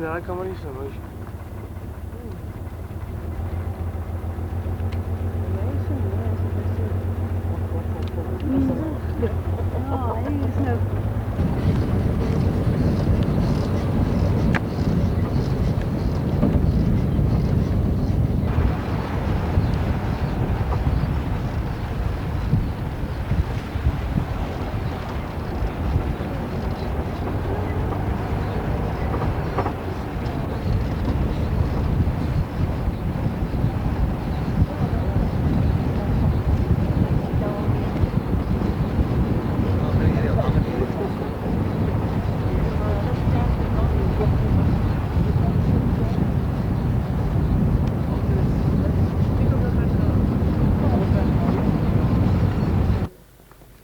Ja, dat kan maar niet zo, weet je. Ja, hier is nou.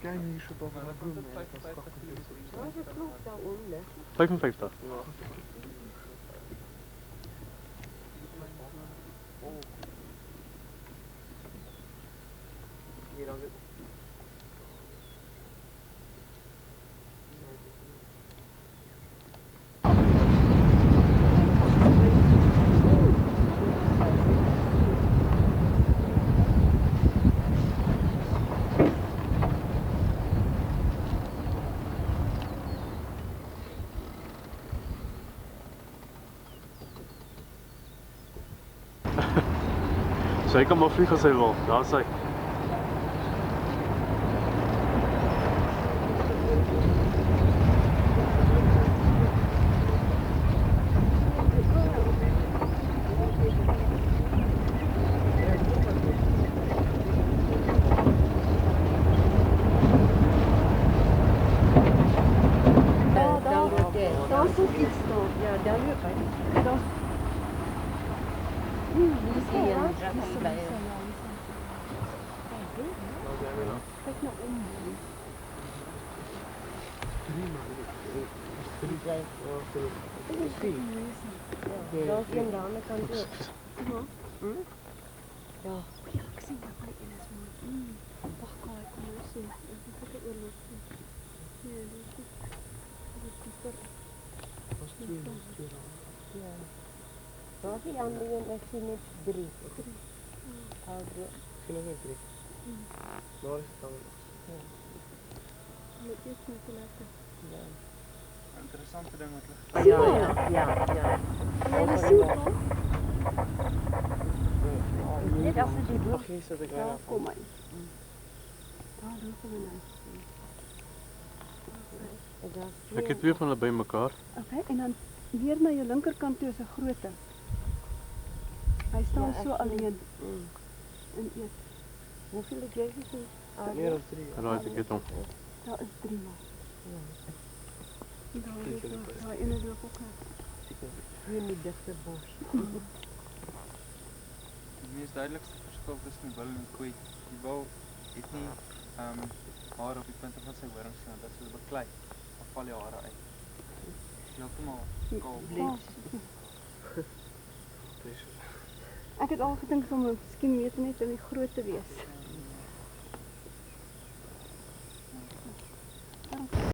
Kijk nu zo boven de bloem. 55. Hier dan. Zeker maar vliegen zijn wel, daar is hij. Daar is ook iets staan. Ja, daar loop hij. Daar. Die is hier een drappie bij. Kijk nou om. Daar is een aan de kant ook. Ja. Ja, ek sien dat hy een is mooi. Wag, kyk, kom ons sien. Ek moet kyk oor los. Nee, dis goed. Dit is tot. Ja. Daar is die andere en ek sien net 3. Oude. Misschien nog een 3. Waar is het dan? Met iets met te laten. Ja. Interessante ding met licht. Ja. En jy sien hom? Net als je die Mag hier zet ik Ja, bijna kom maar. Daar loop hy nou. Ek het twee van hulle by mekaar. Okay, en dan weer na jou linkerkant toe is 'n groote. Hy staan so alleen en eet. Hoeveel heb jij gezien? meer dan 3. Right, ek het hom. Daar is 3 maar. Daar loop hy. Daai ene loop ook nou. Hier niet dichterbij. Die meest duidelijkste verschil tussen die bil en koei. Die bil het nie haar op die punte van sy horings nie, dat is beklei. Dan val jou hare uit. Heeltemal kaal. Ek het al gedink om miskien weet net om die groot te wees.